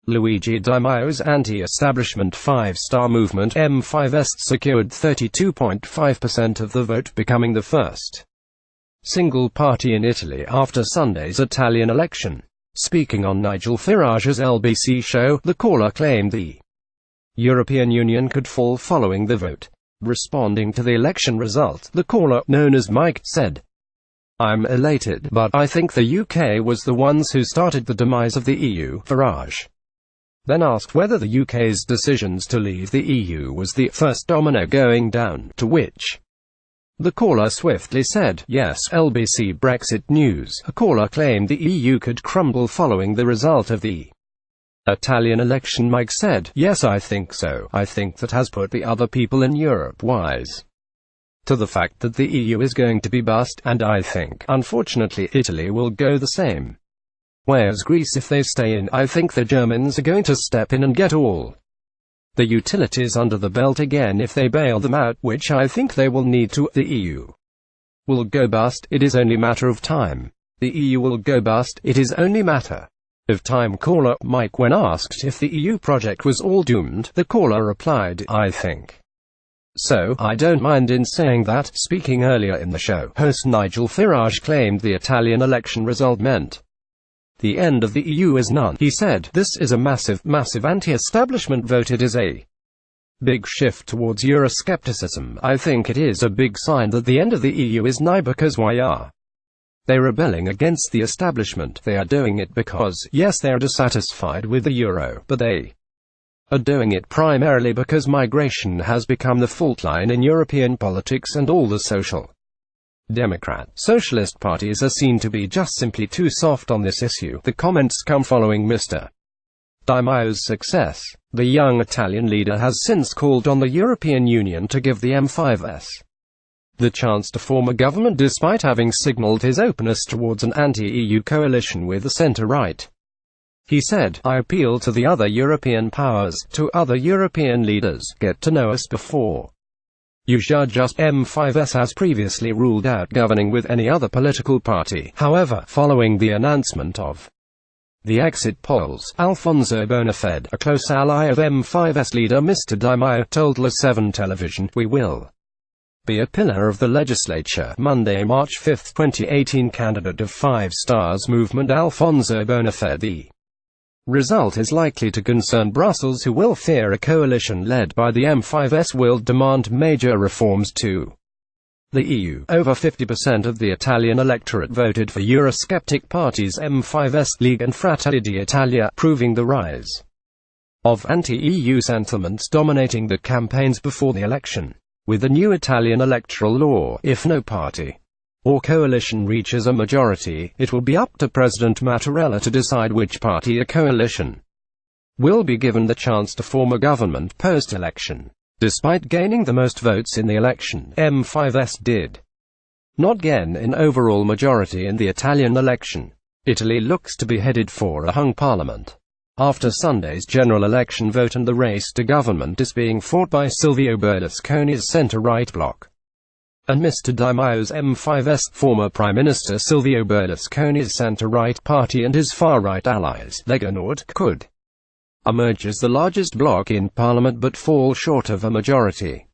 Luigi di Maio's anti-establishment five-star movement M5S secured 32.5% of the vote, becoming the first single party in Italy after Sunday's Italian election. Speaking on Nigel Farage's LBC show, the caller claimed the European Union could fall following the vote. Responding to the election result, the caller, known as Mike, said, "I'm elated, but I think the UK was the ones who started the demise of the EU." Farage then asked whether the UK's decisions to leave the EU was the first domino going down, to which the caller swiftly said, "Yes." LBCBrexit news. A caller claimed the EU could crumble following the result of the Italian election. Mike said, "Yes, I think so. I think that has put the other people in Europe wise to the fact that the EU is going to be bust, and I think, unfortunately, Italy will go the same way as Greece if they stay in. I think the Germans are going to step in and get all the utilities under the belt again if they bail them out, which I think they will need to. The EU will go bust. It is only matter of time. The EU will go bust. It is only matter of time." Caller Mike, when asked if the EU project was all doomed, the caller replied, "I think so. I don't mind in saying that." Speaking earlier in the show, host Nigel Farage claimed the Italian election result meant the end of the EU is none. He said, "This is a massive anti-establishment vote. It is a big shift towards Euroscepticism. I think it is a big sign that the end of the EU is nigh, because why are they rebelling against the establishment? They are doing it because, yes, they are dissatisfied with the euro, but they are doing it primarily because migration has become the fault line in European politics, and all the social Democrat, socialist parties are seen to be just simply too soft on this issue." The comments come following Mr. Di Maio's success. The young Italian leader has since called on the European Union to give the M5S the chance to form a government, despite having signalled his openness towards an anti-EU coalition with the centre-right. He said, "I appeal to the other European powers, to other European leaders, get to know us before you judge us." M5S has previously ruled out governing with any other political party. However, following the announcement of the exit polls, Alfonso Bonafede, a close ally of M5S leader Mr. Di Maio, told La7 television, "We will be a pillar of the legislature." Monday, March 5, 2018. Candidate of Five Stars movement Alfonso Bonafede, the result is likely to concern Brussels, who will fear a coalition led by the M5S will demand major reforms to the EU. Over 50% of the Italian electorate voted for Eurosceptic parties M5S, League and Fratelli d'Italia, proving the rise of anti-EU sentiments dominating the campaigns before the election. With the new Italian electoral law, if no party or coalition reaches a majority, it will be up to President Mattarella to decide which party or coalition will be given the chance to form a government post-election. Despite gaining the most votes in the election, M5S did not gain an overall majority in the Italian election. Italy looks to be headed for a hung parliament after Sunday's general election vote, and the race to government is being fought by Silvio Berlusconi's centre-right bloc and Mr. Di Maio's M5S, former Prime Minister Silvio Berlusconi's centre-right party and his far-right allies, Lega Nord, could emerge as the largest bloc in parliament but fall short of a majority.